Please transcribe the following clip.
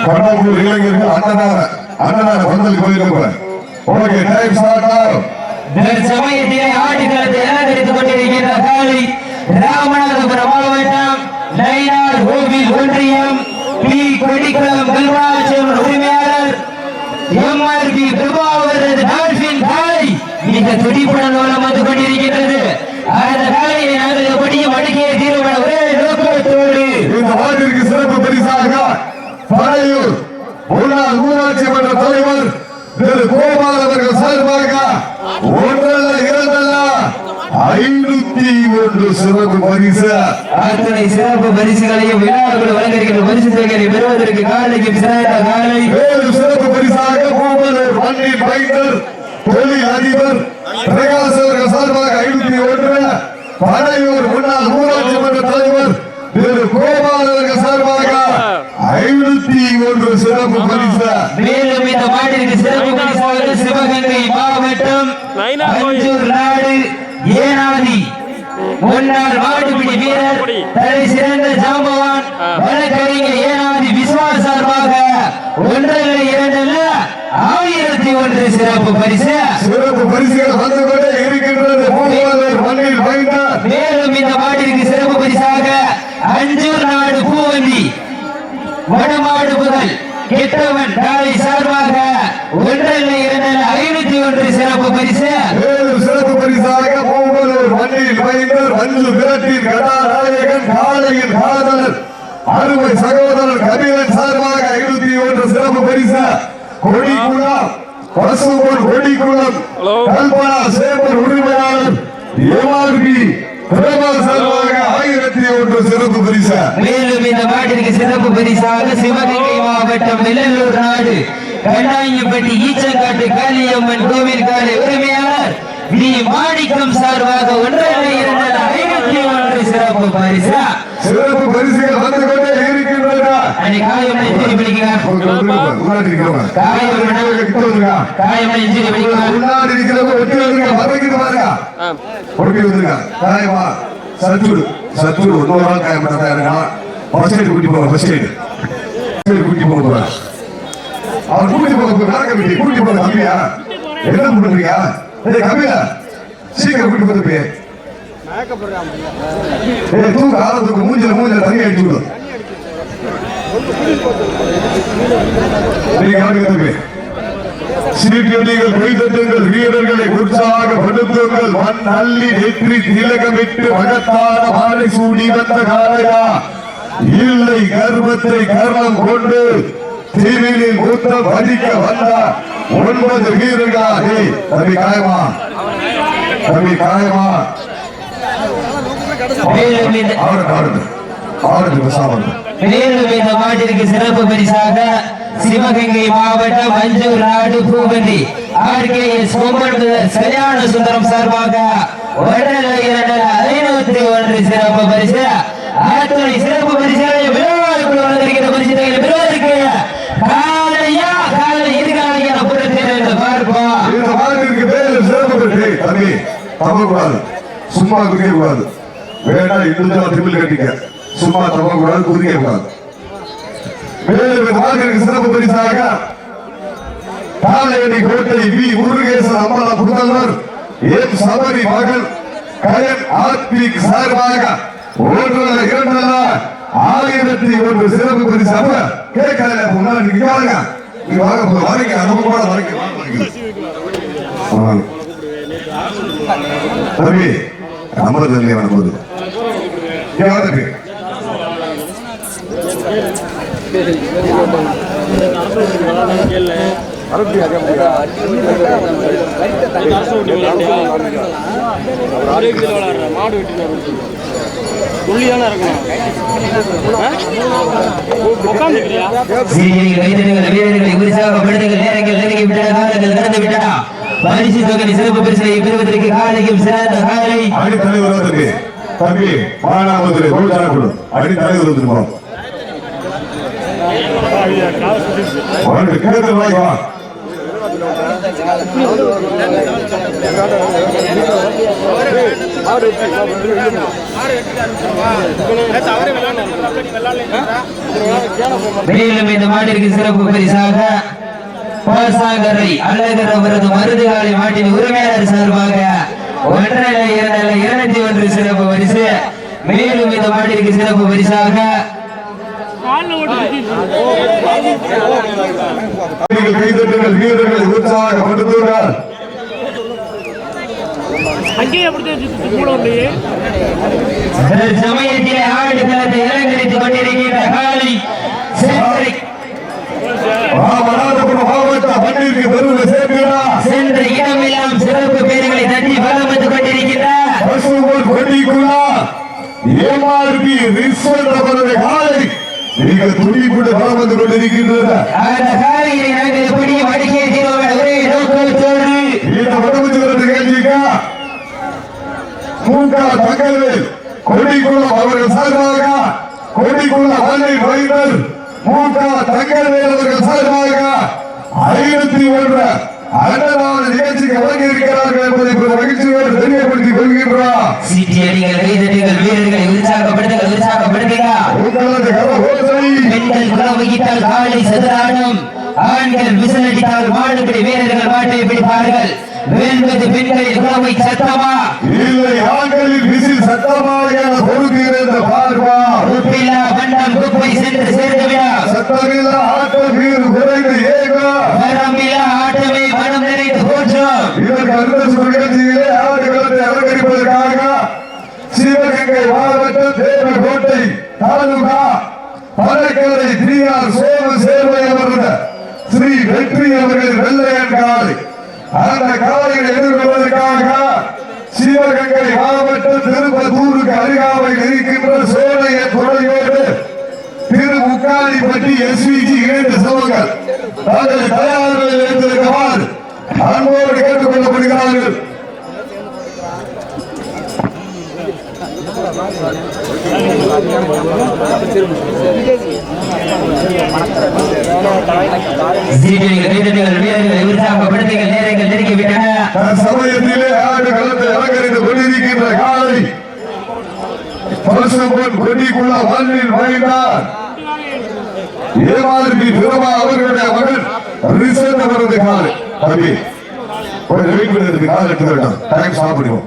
கடம்பூர் இளைஞர்கள் அண்ணனார பந்தல் கோயிலுக்கு okay time start ஆகும். சமயத்திலே ஆட்டுக்களத்தை அலங்கரித்துக் கொண்டிருக்கிற காலை ராமநாதபுரம் மாவட்டம் நயினார் கோவில் ஒன்றியம் பி கொடிக்குளம் கல்வாச்சம் உரிமையாளர் எம்ஆர்பி பிரபாவரது டால்பின் காலை மிக துடிப்புடன் மூலம் வந்து கொண்டிருக்கின்றது. அந்த காலையை நாங்கள் எப்படியும் அடக்கிய தீர்மான ஒரே நோக்கத்தோடு இந்த வார்டிற்கு சிறப்பு பரிசாக பழையூர் முன்னாள் ஊராட்சி மன்ற தலைவர் திரு கோபால் அவர்கள் சார்பாக ஒன்றல்ல இரண்டல்ல 501 சிறப்பு பரிசு. அத்தனை சிறப்பு பரிசுகளையும் விழாக்கள் வழங்குகிற பரிசு தொகையை பெறுவதற்கு காலைக்கு சிறந்த காலை வேறு சிறப்பு பரிசாக கோபாலூர் மண்ணின் பைந்தர் தொழில் அதிபர் பிரகாஷ் அவர்கள் சார்பாக 501, பழையூர் முன்னாள் ஊராட்சி மன்ற தலைவர் திரு கோபால் அவர்கள் சார்பாக 501 சிறப்பு பரிசு. மேலும் இந்த மாட்டிற்கு சிறப்பு பரிசாக சிவகங்கை மாவட்டம் அஞ்சூர் நாடு ஏனாதி முன்னாள் மாட்டுப்பிடி வீரர் தலை சிறந்த ஜாம்பவான் வழக்கறிஞர் ஏனாதி விஸ்வாஸ் சார்பாக ஒன்றல்ல இரண்டல்ல 1001 சிறப்பு பரிசு. சிறப்பு பரிசுகள் வந்து கொண்டே இருக்கின்றது. மேலும் இந்த மாட்டிற்கு சிறப்பு பரிசாக அஞ்சூர் நாடு பூவந்தி வடமாடு முதல் கெட்டவன் காலை சார்பாக ஒன்றல்ல இரண்டல்ல 501 சிறப்பு பரிசு. சிறப்பு பரிசாக பூவலூர் மண்ணில் பைந்தர் மஞ்சு விரட்டின் கதாநாயகன் காளையின் காதலர் அருமை சகோதரர் கபிலன் சார்பாக 501 சிறப்பு பரிசு. கொடிக்குளம் பசுபொன் கொடிக்குளம் கல்பனா சேவர் உரிமையாளர் எம்ஆர்பி பிரபால் சார்பாக 1001 சிறப்பு பரிசு. மேலும் இந்த மாட்டிற்கு சிறப்பு பரிசாக சிவகங்கை மாவட்டம் வெள்ளலூர் நாடு கண்ணாயப்பட்டி ஈச்சங்காட்டு காளியம்மன் கோவில் காலை உரிமையாளர் வி மாணிக்கம் சார்பாக 501 சிறப்பு பரிசு. சிறப்பு பரிசுகள் வந்து கொண்டே இருக்கின்றன. காயமனை இன்ஜுரி பிடிக்கிறார். காயமனை இன்ஜுரி பிடிக்கிறார். முன்னாடி இருக்கிறவங்க ஒட்டி வந்துருங்க, மறைக்கிட்டு பாருங்க. ஒட்டி வந்துருங்க. காயமா சத்துரு இன்னொரு நாள் காயப்பட்டதா இருக்கான். ஃபர்ஸ்ட் எய்ட் கூட்டி போங்க. ஃபர்ஸ்ட் எய்ட் கூட்டி போக போறேன். அவர் கூட்டி போக நடக்க கூட்டி போக கம்மியா என்ன பண்றீங்க? கம்மியா சீக்கிரம் கூட்டி போது தூக்கு ஆரத்துக்கு மூஞ்சில தண்ணி அடிச்சு விடும். சீட்டியடிகள் கைதட்டுங்கள், வீரர்களை உற்சாகப்படுத்துங்கள், மண் அள்ளி நெற்றி திலகமிட்டு மகத்தான மாலை சூடி வந்த காலையா இல்லை கர்வத்தை கர்ணம் கொண்டு தீவிரில் மூத்தம் பதிக்க வந்த 9 வீரர்களா. தம்பி காயமா மேலும் இந்த மாட்டிற்கு சிறப்பு பரிசாக சிவகங்கை மாவட்டம் அஞ்சூர் நாடு பூவந்தி ஆர்கேஎஸ் கல்யாண சுந்தரம் சார்பாக 501 சிறப்பு பரிசு. அத்துணை சிறப்பு பரிசுகளை விழாவுக்குள் வந்திருக்கிற பரிசுகளை பெறுவதற்கு காலையா காலை எதிர்காலையான புறத்தில் பார்ப்போம். இந்த மாட்டிற்கு மேலும் சிறப்பு பரிசு. தம்பி தவக்கூடாது, சும்மா குதிக்க கூடாது. வேண்டாம் இருந்து திரும்பில் கட்டிக்க. சும்மா தவக்கூடாது, குதிக்க கூடாது. மேலும் இந்த மாட்டிற்கு சிறப்பு பரிசாக தாளையடி கோட்டை வி முருகேசன் அம்மாள புதல்வர் எம் சபரி மகள் கயன் ஆத்மிக் சார்பாக 101 சிறப்பு பரிசாக கேட்கல. முன்னாடி நீங்க வாங்க, நீங்க வாங்க நம்ம கூட வரைக்கும் தம்பி நம்பர் தெரியல வரும்போது மாடு வீரர்களை உற்சாகப்படுத்துங்கள். நேரங்கள் நெருங்கி விட்டன, காலங்கள் கடந்து விட்டன. பரிசு தொகை சிறப்பு பரிசை பெறுவதற்கு காலையும் சிறந்த காலை அடித்தலைவர் தம்பி மானாமதுரை அடித்தலைவர் மேலும் இந்த மாட்டிற்கு சிறப்பு பரிசாக பாசாகரை அழகர் அவரது மருதுகாலை மாட்டின் உரிமையாளர் சார்பாக 1,201 சிறப்பு பரிசு. மேலும் இந்த மாட்டிற்கு சிறப்பு பரிசாக வீரர்கள் உற்சாகப்படுத்துகிறார். சமயத்திலே ஆடுகளத்தை அலங்கரித்துக் கொண்டிருக்கின்ற காலை ராமநாதபுரம் மாவட்ட மண்ணிற்கு பெருமை சேர்க்கிறார். சென்ற இடமெல்லாம் சிறப்பு பேர்களை தட்டி வளம் வந்து கொண்டிருக்கிறார். பசுவோர் கொடிக்குள்ளார் ஏமாறுபி ரிஸ்வந்தவருடைய காலை மிக துணிப்புடன் வளம் வந்து கொண்டிருக்கின்றது. அந்த காலையை நாங்கள் எப்படியும் அடிக்கிறோம் ஒரே நோக்கத்தோடு இந்த வடமுச்சுவரத்து கேள்விக்கா மூக்கா தங்கவேல் கொடிக்குளம் அவர்கள் சார்பாக கொடிக்குள்ள மண்ணை வைத்தர் மூக்கா தங்கவேல் அவர்கள் சார்பாக 501 அன்னதான நிகழ்ச்சிக்கு வழங்கி இருக்கிறார்கள் என்பதை மகிழ்ச்சியோடு தெரியப்படுத்திக் கொள்கின்றார். சீட்டியடிகள் கைதடிகள் வீரர்களை உற்சாகப்படுத்துகிறார். உங்களது கரகோசை பெண்கள் குலவையிட்டால் காலை சதுராடும், ஆண்கள் விசிலடித்தால் மாடுபடி வீரர்கள் மாட்டை பிடிப்பார்கள். வெல்வது பெண்களின் குலவை சத்தமா இல்லை ஆண்களின் விசில் சத்தமாக பொறுக்கிறது பார்வா. உப்பில்லா வண்டம் குப்பை சென்று சேர்ந்துவிடா. சத்தமில்லா ஆட்டம் வீறு குறைந்து ஏக வரம்பில்லா ஆட்டமே மனம் நிறைந்து போற்றும். இதற்கு அடுத்த நிகழ்ச்சியிலே ஆடுகளத்தை அலங்கரிப்பதற்காக சிவகங்கை மாவட்டம் தேவகோட்டை தாலுகா பறக்கரை தீயார் சோம சேர்வை அமர்ந்த ஸ்ரீ வெற்றி அவர்கள் வெள்ளையன் காலை அந்த காலையை எதிர்கொள்வதற்காக சிவகங்கை மாவட்டம் திருப்பத்தூருக்கு அருகாமையில் இருக்கின்ற சோழைய துறையோடு திருமுக்காலிப்பட்டி எஸ்விஜி 2 சமங்கள் தங்களை தயாரில் வைத்திருக்குமாறு அன்போடு கேட்டுக் கொள்ளப்படுகிறார்கள். சமயத்திலே ஆடு களத்தை அலங்கரித்துக் கொண்டிருக்கின்ற காலை பரசுபொன் கொடிக்குள்ள மண்ணில் வைத்தார். ஏமாறுபி பிரமா அவர்களுடைய மகன் ரிசன் அவரது காலை தம்பி ஒரு வெயிட் பண்ணுறதுக்கு கால் எடுத்து டைம் சாப்பிடுவோம்.